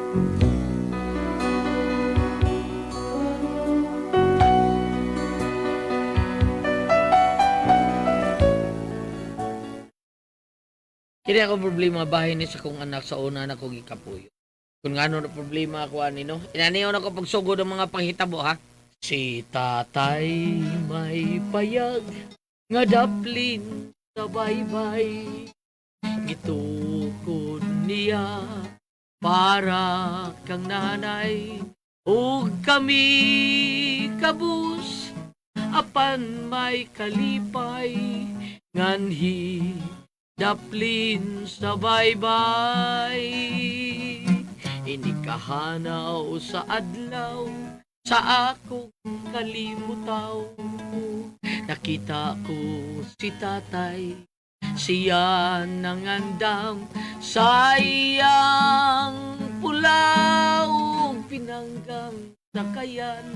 Kini ako problema bahay ni sa kong anak sa una na kong ikapuyo. Kung ano na problema ako ani no. Inaniyo na ko pagsugod ng mga panghitabo ha. Si tatay may payag nga daplin sa baybay. Gitukod niya para kang nanay. O kami kabus apan may kalipay nganhi daplin sa baybay. Inikahanaw sa adlaw sa akong kalimutaw. Nakita ko si tatay, siya nangandam sa iyang pulaw pinanggang sakayan.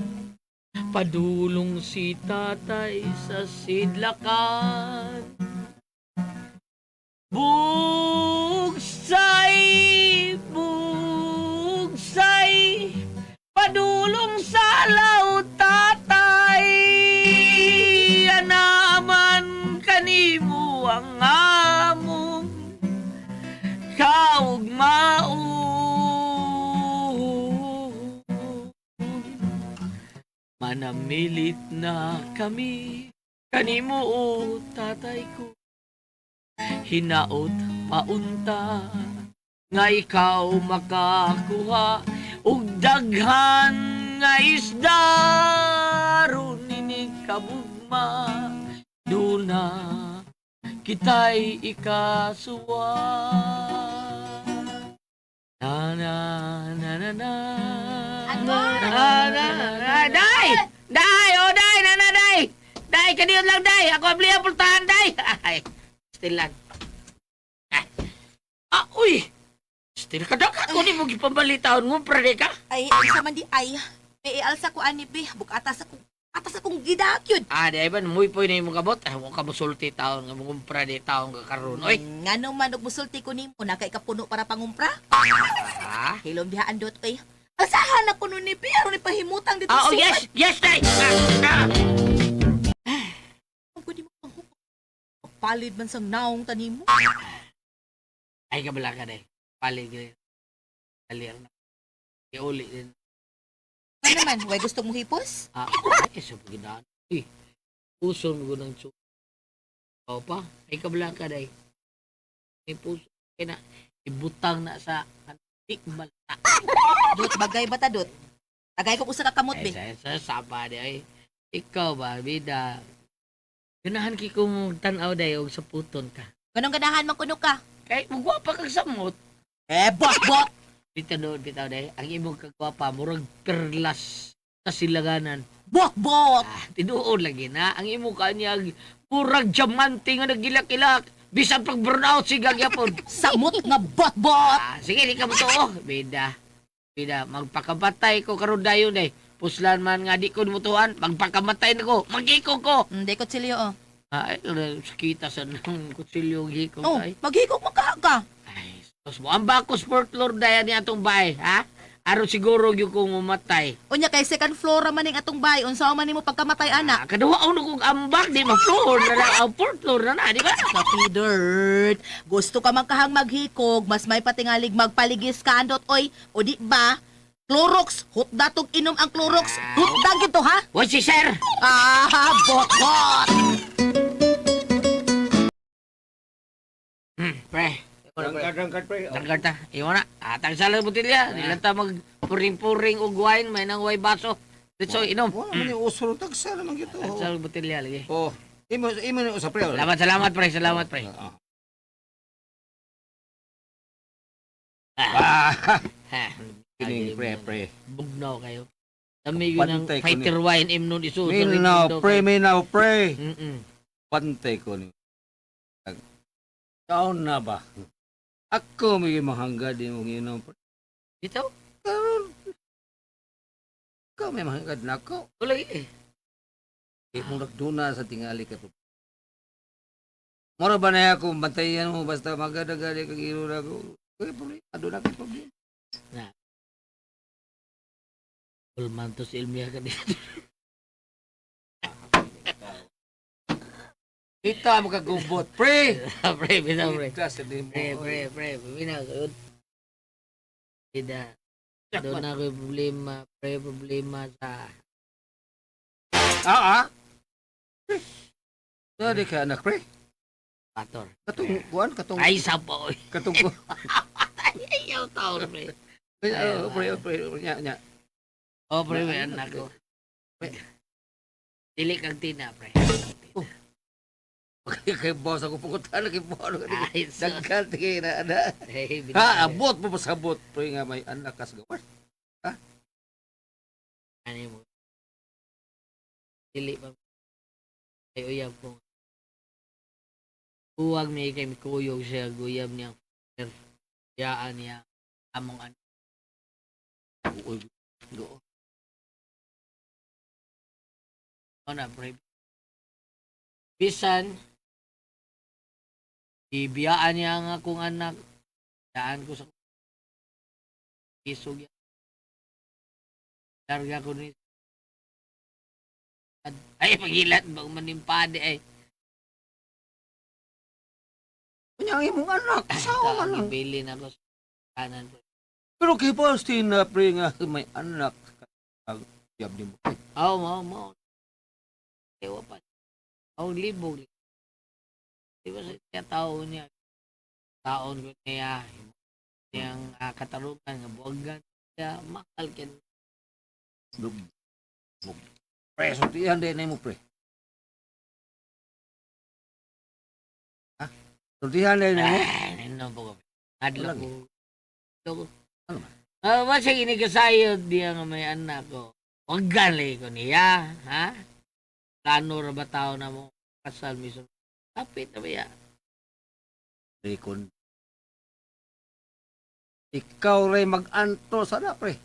Padulong si tatay sa sidlakan. Bugsay, bugsay, padulong sa laut tatay. Anaman kanimo ang among kaugmaon. Manamilit na kami kanimo o tatay ko. Hinaot paunta nga ikaw makakuha ug daghan nga isda ron ini kabugma duna kita'y ikasuwa. Na na na na na day! Day! Oh, day! Day! Day! Kaniyot lang, day! Ako ang bliya pultahan, day! Ay, still lang. Uy! Still ka dakat ko ni mo gipambalitaon mo, prade ka? Ay, alsa man di ay. May alsa ko ani be, bukatas akong gidakyod. Di ba, muy po na yung kabot. Huwag ka musulti taon, nga mong prade taon ka karoon. Oy! Ngano man og musulti ko nimo na kay kapuno para pangumpra? Hilom bihaan dot oy. Asahan na puno ni be, aron ni pahimutang dito Oh, yes! Yes, day! Ang pwede mo panghukom. Palid man sang naong tanimo. Ay, kabala ka, day. Palig rin. Alir na. Iuli din. Ano naman, way gusto mo hipos? Ay, sa pagkinaan. Uy, puso mo ng tsu. O pa, ay kabala ka, day. May puso. Kaya na, ibutang na sa antik balta. Dot, bagay ba ta, Dot? Tagay ko usa ka kamot, be. Ay, sa sapa, day. Ikaw ba, bida? Ganahan ki kong tanaw, day, o sa puton ka. Ganong ganahan man kuno ka? Kay, magwapa kang samot. Bot! Dito doon, bitaw, day. Ang imong kagwapa, murag perlas sa silanganan. Bot! Tinuod lagi na. Ang imo kanyag, murag diamante nga nagilak-ilak. Bisan pag burnout siga gyapon. Samot nga bot! Sige, di ka mo to. Bida. Magpakabatay ko karon dayon day. Puslan man nga di ko mutuan, magpakamatay na ko. Magikog ko. Hindi ko silyo, oh. Ay, sakita sa nang kutsilyo gikog Oh, ay. maghikog mo ka. Ay, sus mo. Ang bako sport lord dayan ni atong bahay, ha? Aron siguro gyud ko mamatay. Unya kay second floor man ning atong bahay, unsa man nimo pagkamatay anak? Kaduha uno kong ambak, di ma-floor na na. Ang fourth floor na na, di ba? Kapi dirt. Gusto ka man kahang maghikog, mas may patingalig magpaligis ka andot oy. O di ba? Clorox, hutdatog inom ang Clorox. Hutdag ito ha? Why si sir? Bot! Pre. Dangkad, pre. Dangkad ta. Iwan na. Atang sala butilya. Nilanta mag puring-puring og wine. May nang way baso. Dito inom. Wala man yung usuro. Tagsa naman gito. Atang sala butilya lagi. Oh, imo na usap, pre. Salamat pre. Salamat pre. Ha. Kining, pre. Bugnaw kayo. Dami yun ng Pantay ko fighter wine imnon isu. Minaw, pre. Mm. Pantay ko ni. Taon na ba? Ako may mahangga din mong inom, pre. Dito? Karon. Ikaw may mahanggad na ako. Wala eh. Mong nagduna sa tingali ka. Mora ba na ako, bantayan mo, basta magadagali kag iro na ako. Okay, problema, doon na kayo problema. Ulman to si Ilmia ka dito. Kita magagubot, pre. Pre, bitaw, pre. Kita sa di mo. Pre, binagod. Ida. Doon na ako yung problema sa Dali ka anak, pre. pator. Katong kuan, katong Ay, sapo. katong Ayaw taon, pre. pre, nya. Oh, pre, may anak ko. Dili kang tina, pre. Kay boss ako pukutan kay boss. Ay, so. Dagkan tigay na ana. Hey, Ha, abot mo pasabot, pre nga may anak kas gawas. Ano mo? Dili pa. Ay, uyab ko. Huwag may kay kuyog siya, guyab niya. Yaan niya. Among ano. Uy, go. Na, pre. Bisan, ibiyaan niya ang akong anak. Daan ko sa isog yan. Larga ko ni ay, pagilat ba manimpade ay. Kunya ang imong anak, asawa man lang. Ibilin ako sa kanan. Pero kay boss na pre nga may anak. Ang yab ni mo. Oh, mo. Ewa pa. Oh, libog. Di ba sa tao niya? Taon ko niya. Yung katarungan, nga buwagan. Kaya makal ka. Pre, sultihan din na mo, pre. Ha? Sultihan din na mo? Ano po kami? Adla Wala, ko. Ano man? Masa inikasayod diya nga may anak ko. Huwag ganlay ko niya. Ha? Plano ra ba tao na mo? Kasal mismo. Kapit na ba yan? Pre, kun. Ikaw rin mag-anto sana, pre.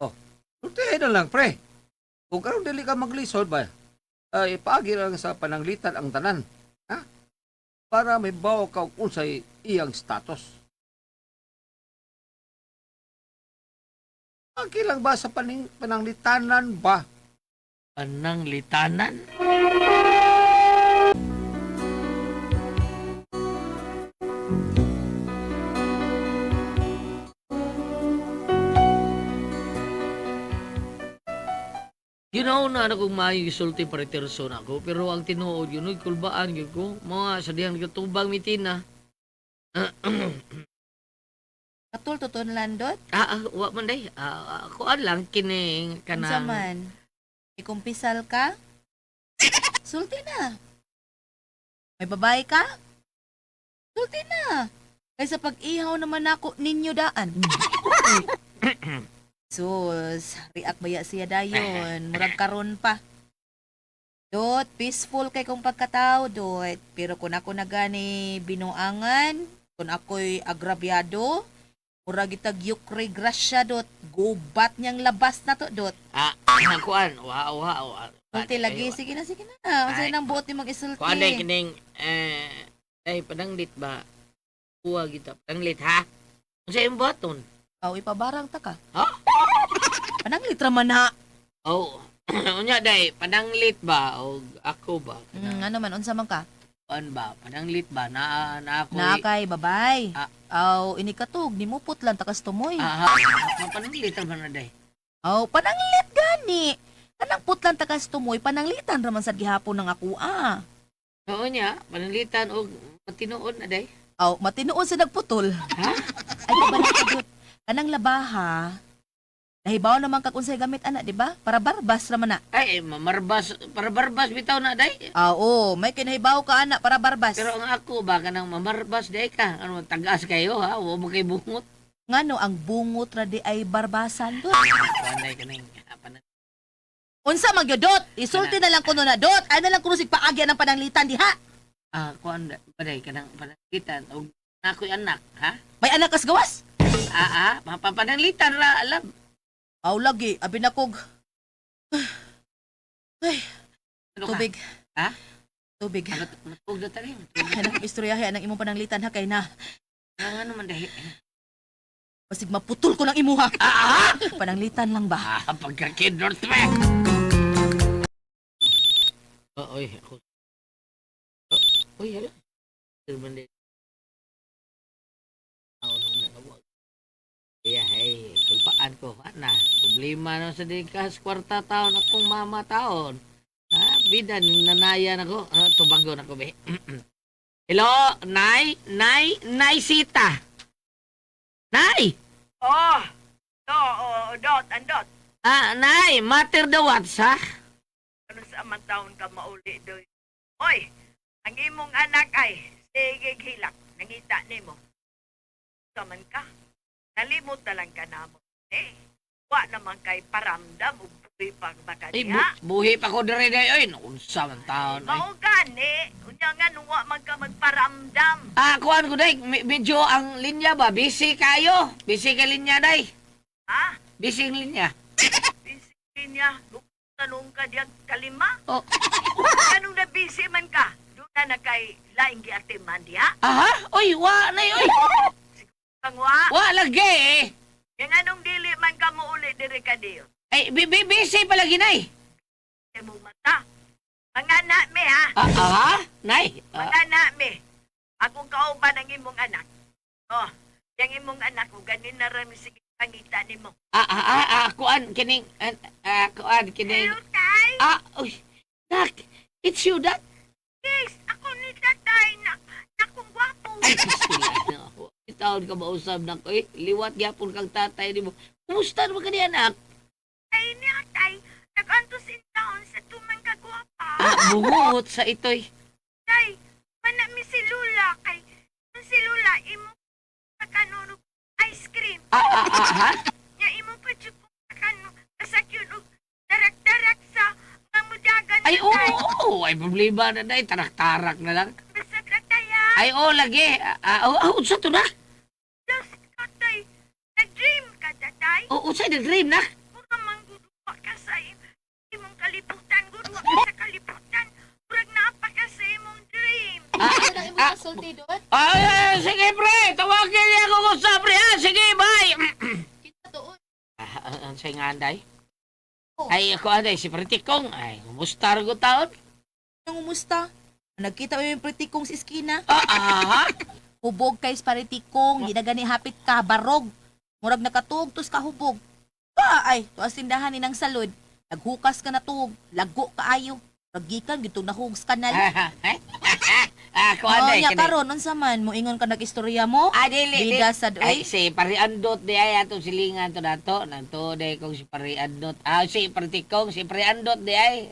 Oh, sultihan na lang, pre. Kung karon dili ka maglisod ba, ipagi lang sa pananglitan ang tanan. Ha? Para may bawa ka kung sa iyang status. Pagi lang ba sa pananglitanan ba? Anang litanan? Ginauna na kong maayo isulti para terso na ako, pero ang tinuod yun, uy, kulbaan yun ko, mga sadihan katubang mitina. Katul tuton landot. Wa man day, kuan lang, kining Unsa kanang. man? Ikumpisal ka? Sulti na. May babae ka? Sulti na. Kaysa pag-ihaw naman ako ninyo daan. Sus, riak baya siya dayon. Murag karon pa. Dot, peaceful kay kong pagkatao, dot. Pero kung ako na gani binuangan, kung ako'y agrabyado, murag itag yukre grasya, dot. Gubat niyang labas na to, dot. Kuan, wow. Sulti lagi, sige na. Unsay nang buot ni mag-isulti. Kuan day kining, padanglit ba? Kuha kita, padanglit ha? Kung sa yung baton? Aw, ipabarang ta ka. Ha? Anang litra man ha? Oh, unya day, padanglit ba? O ako ba? Ano man, unsa man ka? Kuan ba? Padanglit ba? Na ako. Na kay babay. Ah. Aw, ini katog, ni mo putlan takas tumoy. Mapananglit man na day. Aw, pananglit gani. Kanang putlan takas tumoy, pananglitan raman sa gihapon ng ako Oo niya, pananglitan o matinuod na day. Aw, matinuon sa nagputol. Ha? Ay, kabalakadot. Kanang labaha. Nahibaw naman kag unsay gamit ana, di ba? Para barbas raman na. Ay, mamarbas, para barbas bitaw na day. Oo, may kinahibaw ka ana para barbas. Pero ang ako ba kanang mamarbas day ka? Ano, tagas kayo ha? Huwag mo kay bungot. Ngano ang bungot ra di ay barbasan dot. Kuan day kanang Unsa man gyud dot? Isulti na lang kuno na dot. Ay na lang kuno sig paagyan ng pananglitan diha. kuan ba day kanang pananglitan o ako'y anak, ha? May anak kas gawas. Mapapananglitan ra, alam. Aw lagi, abi na kog. Ay, Ano ka? tubig. Ha? Tubig. Matug na tayo. Anang istoryahe anang imong pananglitan ha kay na. Ano man day? Basig maputol ko ng imuha. Ah, Pananglitan lang ba? pagka-kidnort pa. Oy, ako. Oy, hala. Terbalik. Ako nung nakawag. Kaya, hey, kulpaan ko, na. Problema na sa dikas, kwarta taon akong mama taon. Bida, nanayan ako. Tubago na ko, be. Hello, Nay? Nay Sita. Nay! Oh, dot, andot. Nay, matter the what's, ha? Ano sa amang taon ka mauli doy? Oy, ang imong anak ay sige hilak. Nangita nimo. Saman ka. Nalimot na lang ka namo. Wa naman kay paramdam ug buhi pag baka Ay, diha. buhi pa ko dire day. Ay, naunsa man taon. Ay. Mao gani, unya nga nung wa man ka magparamdam. Kuhan ko day, medyo ang linya ba? Busy kayo. Busy ka linya day. Ha? Busy ang linya. Busy niya. Tanong ka diyan kalima. Oh. Anong na busy man ka? Doon na kay laing giatiman diha. Aha? Oy, wa na oy. Kang wa. Wa lagi eh. Yang anong dili man ka mo uli dire ka diyo. Ay, busy pala ginay. Mo mata. Mga anak me ha. Aha? Nay. Mga anak me. Akong kauban ang imong anak. Oh, yang imong anak ko ganin na rin sige pangita nimo. Kuhan kining kuhan kining. Hello, tay. Uy. Nak, it's you that. Yes, ako ni tatay na nakong gwapo. Ay, sila na ako. Itaon ka mausap na ko eh. Liwat gyapon kang tatay ni mo. Kumusta naman ka ni anak? Ay niya, tay. Nag-antos in taon sa tumang kagwapa. Bungot sa itoy. Tay, mana mi si Lula kay si Lula imo sa kanunong ice cream. Ha? Nya imo pa jud ko sa kanu kasakyon og darak-darak sa nga mudagan. Ay, oo. Ay, problema na day. Tarak-tarak na lang. Basta ka taya. Ay, lagi. Unsa to na? Diyos ka, tay. Nag-dream ka, tatay. Unsa nag-dream na? Mura mang gudwa ka sa imong kalibutan. Gudwa ka sa kalibutan. Murag naapa ka sa imong dream. Ano na imong kasulti doon? Ay, sige, pre. Tawagin niya ako sa pre, ha? Sige, bye. Kita doon. Ang say nga, Anday? Oh. Ay, ako, Anday, si Pratikong. Ay, kumusta rin ko taon? Anong umusta? Nagkita mo yung pritikong sa iskina. Ha? Hubog kay sa pritikong. Ginagani hapit ka, barog. Murag nakatuog tos kahubog. Ay, to as tindahan ni ng salod. Naghukas ka na tuog. Lago kaayo. Pagikan, gito nahugs kanal. Ako, Oh, Anday. nya karon unsa man mo ingon ka nag-istorya mo? Dili. Bida sa Ay, doy. si Pariandot di ay atong silingan to nato. Nanto di kong si Pariandot. Si Pratikong, si Pariandot di ay.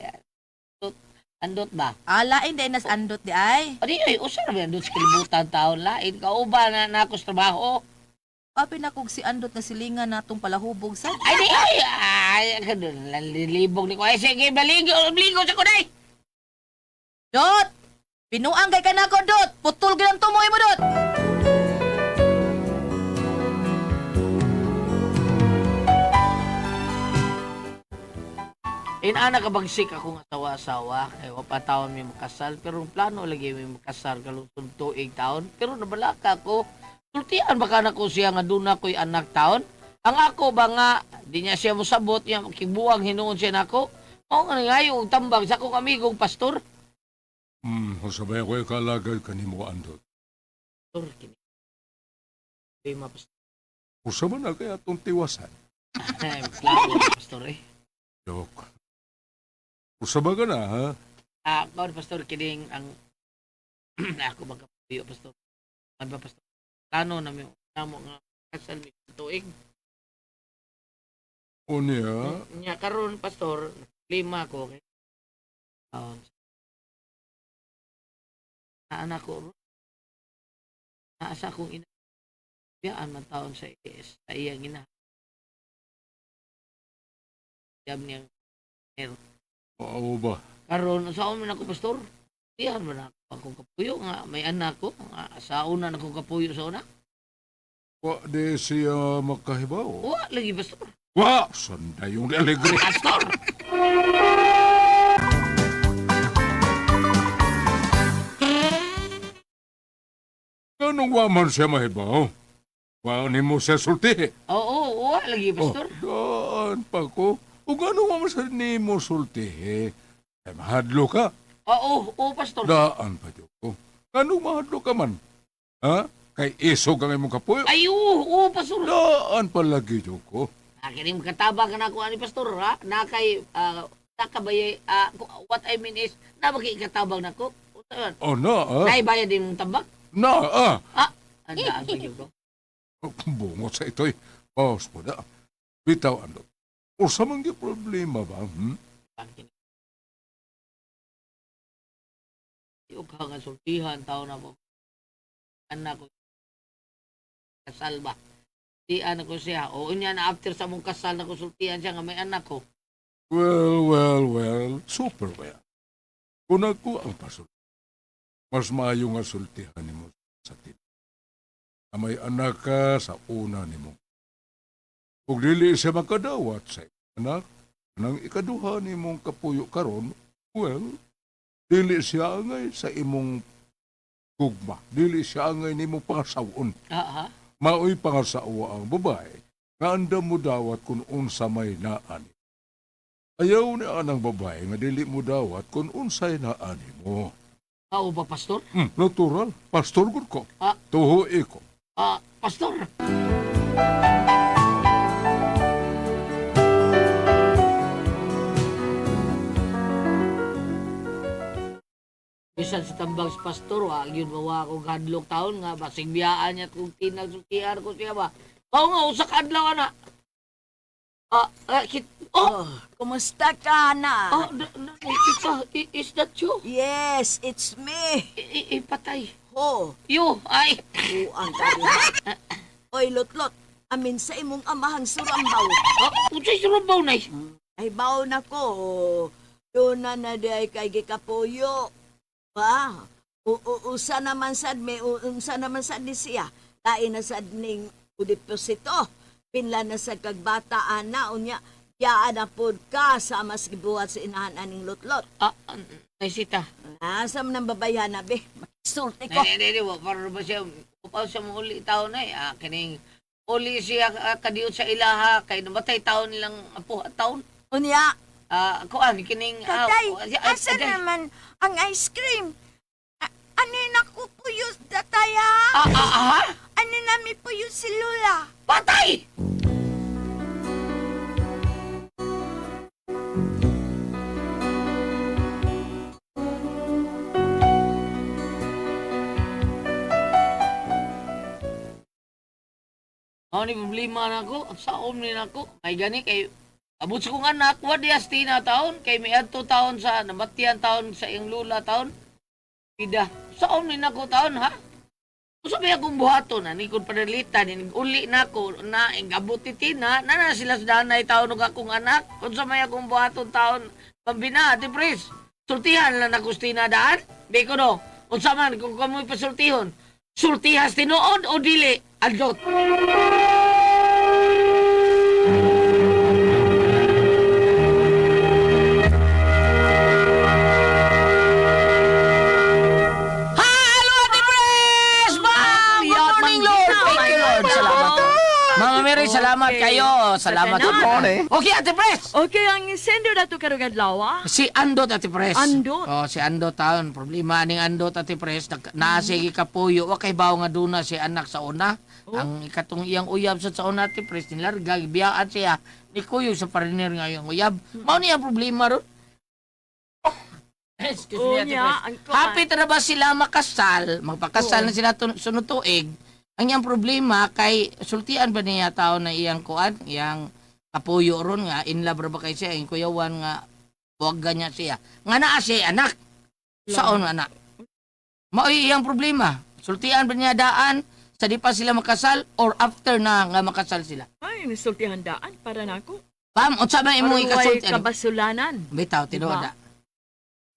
Andot ba? Alain day nas andot di ay. O di ay, usa na ba andot sa kalibutan taon lain? Kauba na ako sa trabaho. Kapi na kog si andot na silingan natong palahubog sa. Ay, di ay, ganun, lalilibog ni ko. Ay, sige, baligo sa kunay. Dot! Pinuang kay kanako dot. Putol gyud ang tumoy mo dot. Inana kabagsik akong asawa-asawa. Kaya wapataon may makasal. Pero ang plano lagi may makasal kalungsod tuig taon. Pero nabalaka ko. Sultian baka na ko siya nga doon ako'y anak taon. Ang ako ba nga, di niya siya musabot niya, kibuang hinuon siya nako. O nga ngayon, tambag sa akong amigong pastor. Sabay ko kalagay kanimo andot. Pastor, kini. Ay, pastor. Usa man na kaya atong tiwasan. Ay, plano, pastor eh. Joke. Usa ba ka na, ha? Kawan, pastor, kining ang ako magkapuyo, pastor. Ano ba, pastor? Plano na may namo nga kasal may tuig. O niya, Nya karon pastor, lima ko kay anak ko naasa kong ina biyaan man taon sa IS sa iyang ina jam niyang oo ba? karon sa man ako pastor diyan man ako akong kapuyo nga may anak ko nga sa una na akong kapuyo sa una Wa de siya makahibaw. wa lagi pastor Wa! Sanday yung alegre. pastor Anong wa man siya mahibaw? Wow, ni mo siya sulti. Oo, lagi, pastor. Daan pa ko. Kung ano mo sa ni mo sulti, ay mahadlo ka. Oo, pastor. Daan pa ko. Ano mahadlo ka man? Ha? Kay isog ang imong kapuyo. Ay, oo, pastor. Daan pa lagi, ko. Nakinig katabang ka na ako ani pastor, ha? Nakay, nakabay, what I mean is, nabagi katabang na ko. Oh, na, Naibaya din mong tabak? Na, Andaan pa yun ko. Bungot sa ito'y. Pause po na. Bitaw, ano? O sa mga problema ba? Yung kang sultihan, tao na po. Anak ko. Kasal ba? Di anak ko siya. O niya na after sa mong kasal na konsultihan siya nga may anak ko. Well. Super well. Kung ako ang pasul, mas maayo nga sultihan ni mo sa tin. Na may anak ka sa una ni mo. Kung dili siya makadawat sa anak, nang ikaduha ni mong kapuyo karon, well, dili siya angay sa imong gugma. Dili siya angay ni mong pangasawon. Ha? Mao'y pangasawa ang babae, nga andam mo dawat kung unsa may naan. Ayaw ni anang babae nga dili mo dawat kung unsay naani mo. Oo ba, pastor? Natural, pastor gud ko. Ah. Tuho ko. Pastor. Bisan si tambang si pastor, yun bawa akong kadlok taon nga, basig biyaan niya at kung tinagsultihan ko siya ba. Oo nga, usak adlaw na. Kumusta ka na? Is that you? Yes, it's me. Ipatay. Ho, You, ay. buang ka rin. Oy, Lotlot, amin sa imong amahang surambaw. Unsay surabaw na eh. Ay, baw na ko. Doon na day kay gikapuyo. Pa, usa naman sad me, unsa naman sad ni siya. Lain na sad ning udeposito. Pinla na sad kag bata ana unya. Yaan na pod ka sa mas gibuhat sa inahan aning Lotlot. Naisita. Asam nang babayan na be. Makisulti ko. Hindi, para ba siya, upaw siya mo uli taon na eh. Kining, uli siya kadiyot sa ilaha, kay namatay taon nilang apo taon. Unya, Kuan, kining... Tatay, asa naman ang ice cream? Ano na ko puyo, tatay ha? Ano namin puyo si Lula? Patay! Ni problema na ako, ang saom ni nako. May gani kay abot sa kong anak, wadias tina taon, kay may adto taon sa namatian taon sa iyang lula taon. Pida, saom ni nako taon ha? Kung sabi akong buhaton, anikon padalitan, uli na ko, na ingabot ti tina, na sila sa danay taon ng akong anak. Kung sabi akong buhaton taon, pambina, ati pres, sultihan lang na kustina daan. Di ko no, kung saman, kung kamoy pasultihon, sultihas tinuod o dili, adlot. Mama Mary, salamat kayo. Salamat Sa tanan. Okay, Ate Pres. Okay, ang sender na to karugad lawa. Si Andot, Ate Pres. Andot? Oh, si Andot taon. Problema ning Andot, Ate Pres. Naasigi kapuyo. Wa kay bawo nga duna si anak sa una. Ang ikatong iyang uyab sa una, Ate Pres. Nilarga, biyaan siya. Ni Kuyo sa pariner nga iyang uyab. Mao niya ang problema ron. Excuse me, Ate Unya, Pres. ang kuan. Happy na ba sila makasal? Magpakasal na sila sunod tuig. Ang iyang problema kay sultian ba niya tao na iyang kuan, iyang kapuyo ron nga in love ra ba kay siya, iyang kuyawan nga huwag ganyan siya. Nga naa siya anak. Saon anak? Mao iyang problema. Sultian ba niya daan sa di pa sila makasal or after na nga makasal sila? Ay, nisulti handaan para na ako. Pam, unsa man imong Paruway ikasulti? kabasulanan. Bitaw tinuod.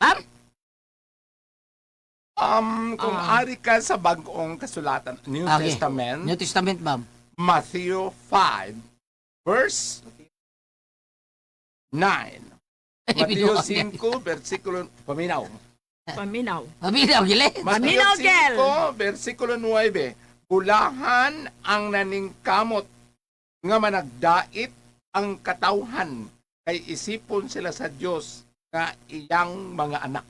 Pam? Kung ari ka sa bagong kasulatan, New Okay. Testament, New Testament, ma'am. Matthew 5, verse 9. Matthew 5, versikulo, paminaw. Paminaw. Mabitaw gili. Matthew Paminaw, Kel. 5, versikulo 9. Bulahan ang naningkamot nga managdait ang katawhan kay isipon sila sa Dios nga iyang mga anak.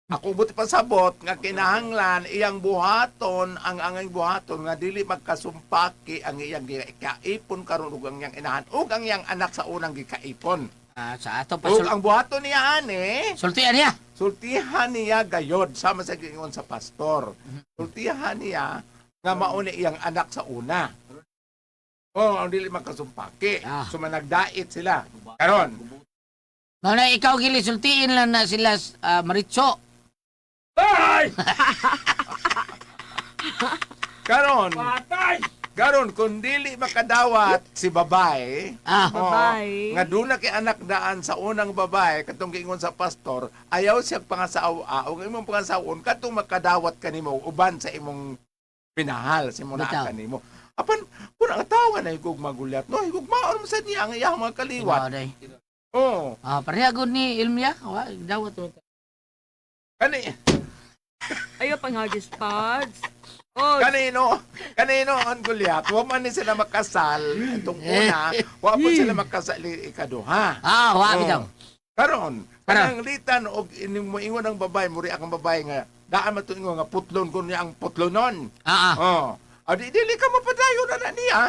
Ako buti pasabot nga kinahanglan iyang buhaton ang angay buhaton nga dili magkasumpaki ang iyang gikaipon karon ug ang iyang inahan ug ang iyang anak sa unang gikaipon. Sa ato pa Ug ang buhaton niya ani sultian niya. sultihan niya gayod sama sa gingon sa pastor. Sultihan niya nga mauni iyang anak sa una. Oh, ang dili magkasumpaki. Ah. So managdait sila. Karon, Mao na ikaw gili sultiin lang na sila Maritso. ay! Karon kung dili makadawat si babae, Babae. nga doon na kay anak daan sa unang babae, katong giingon sa pastor, ayaw siya pangasawa, o imong pangasawon, katong makadawat kanimo, uban sa imong pinahal, sa imong Bitaw. naa kanimo. Apan, kung ang tao nga na higog magulat, no, higog maon mo sa niya, ang iyang mga kaliwat. Day. Oo. Pareha gud ni Ilmia. Wa dawat mo. Kani, Ayaw pang hagis pads. Oh, kanino ang gulyat, wa man ni sila makasal, itong una, wa po sila makasal ikaduha. Wa bitaw. Karon, pananglitan og ining moingon ang babae, muri akong babae nga daan matuingon nga putlon kun niya ang putlonon. Oh. Adi dili ka mapadayon na niya.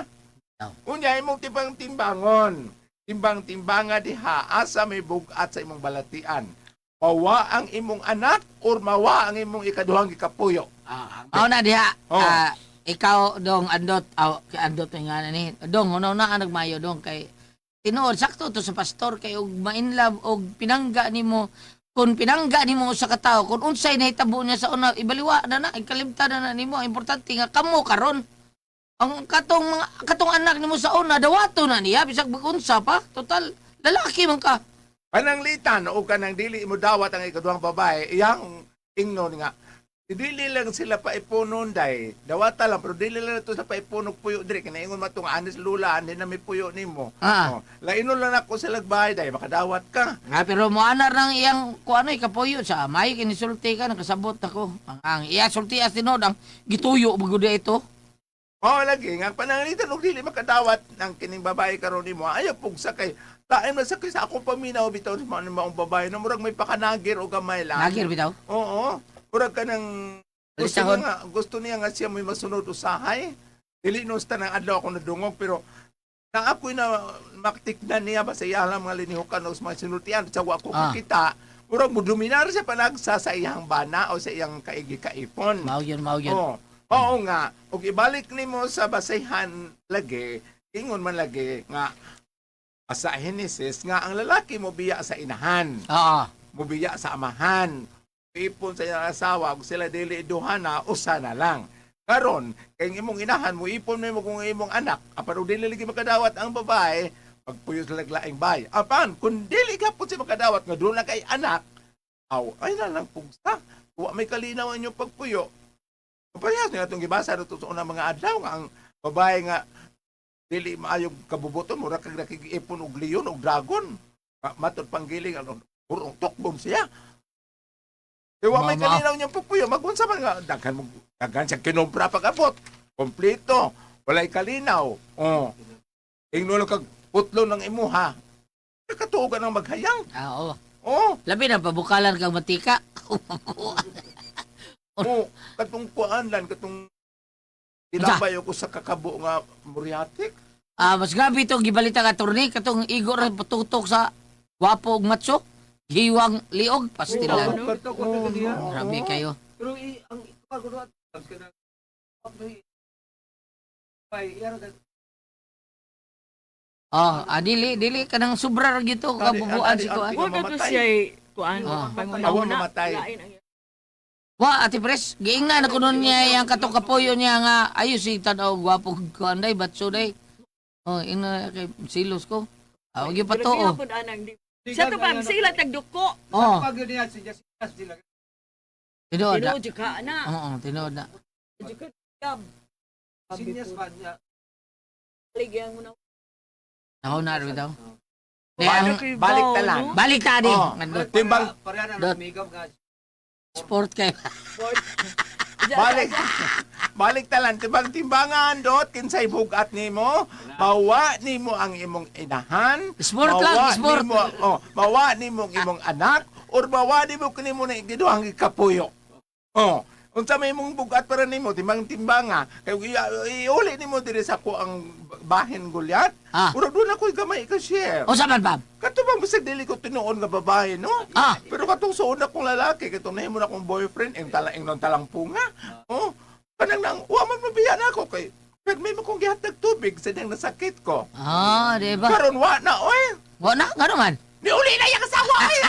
Unya imong timbang-timbangon. Timbang-timbanga diha asa may bugat sa imong balatian. Mawa ang imong anak or mawa ang imong ikaduhang gikapuyo. Mao na diha. Oh. Ikaw dong andot andot nga ni. Dong uno na ang nagmayo dong kay tinuod sakto to sa pastor kay og ma-inlove og pinangga nimo kung pinangga nimo sa katawo kung unsay nahitabo niya sa una ibaliwa na ikalimtan na nimo ang importante nga kamo karon ang katong anak nimo sa una dawato na niya bisag bagunsa pa total lalaki man ka. Pananglitan o kanang dili mo dawat ang ikaduhang babae, iyang ingnon nga dili lang sila paipunon day. Dawata lang pero dili lang ito sa paipunog puyo dire kinaingon matong anis lula ani na may puyo nimo. Oh, lainon lang ako sa lagbahay day makadawat ka. Pero mo anar nang iyang kuano ikapuyo sa may kinisulti ka nakasabot ako. Ang iya sulti as tinod ang gituyo bagud ito. Oh, lagi nga pananglitan og dili makadawat ang kining babae karon nimo. Ayaw pugsa kay taen man sa akong paminaw bitaw sa mga maong babae na murag may pakanagir o gamay lang. Nagir bitaw. Oo. Murag ka ng Balisahon. gusto niya nga siya may masunod usahay. Dili no sa tanang adlaw ako nadungog pero na ako'y na maktikdan niya ba sa iyang mga linihukan o sa mga sinultian sa wa ko kita. Murag mo dominar siya panagsa sa iyang bana o sa iyang kaigi kaipon. Mao yun. Oo nga. Ug ibalik nimo sa basayhan lagi, ingon man lagi nga sa Genesis nga ang lalaki mo biya sa inahan. Oo. Mubiya sa amahan. Ipon sa iyang asawa, kung sila dili duhana, usa na lang. Karon, kay imong inahan mo, ipon mo kung imong anak. Apan kung dili lagi makadawat ang babae, pagpuyo sa laglaing bay. Apan, kung dili ka po siya makadawat, nga doon na kay anak, ay na lang pugsa. Wa may kalinaw ang inyong pagpuyo. Parehas nga itong gibasa na sa unang mga adlaw nga ang babae nga dili maayong kabubuton, mura kag nakikipon og leon og dragon. Matod panggiling, purong tokbom siya. Wa may Mama. kalinaw niyang pagpuyo. Magunsa man nga, daghan siya kinumpra pag-abot. Kompleto. Walay kalinaw. Oh. Ingno lang kag putlo ng imuha. Nakatuogan ang maghayang. Oo. Oh. Labi na pabukalan kang matika. Oh. Katong kuan lan, katong tinabay ko sa kakabo nga muriatik. Mas grabe itong gibalita ka turni katong igor rin patutok sa wapo ug matso. Hiwang liog pastilan. Grabe kayo. Pero ang ipagod kana Dili ka nang sobra ra gito kabubuan si kuan. Huwag ka to siya kuan. Awa mamatay. Wa ati pres, giingnan na kuno niya yang katong kapoyo niya nga ayo si tanaw gwapo kuan day batso day. Ina kay silos ko. Wag yung pato. Sa to pam sila tagduko. pag yun niya si Jessica sila. Tinood na. Tinuod ka na. Oo, tinood na. Sinyas ba niya? Ligyan mo na. Ako na rin daw. Balik na lang. Balik tadi. Oh. Timbang. Pareha na Dot. lumigam nga. Sport kayo. Balik talan timbangan dot kinsay bugat nimo, mawa nimo ang imong inahan, Sport lang, sport. nimo, mawa nimo ang imong anak, or mawa nimo kanimo na igiduhang ikapuyo. Oh, unsa may imong bugat para nimo timbanga, kay iuli nimo diri sa ko ang bahin gulyat. Ah. Ura doon ako'y gamay ka share. O sa man, Bob? Kato bang bisag dili ko tinuon nga babae, no? Ah. Pero katong suon akong lalaki, katong nahimo na akong boyfriend, ang talang punga. Oh, kanang nang, man mabiya na ako kay may mo kong gihatag tubig sa dang nasakit ko. Ah, di ba? Karon wa na, oy. Wala, gano'n man. Niuli na yung asawa, oy.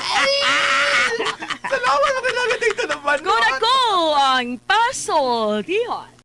Salamat sa kailangan dito naman. Kung ako ang paso, diyon.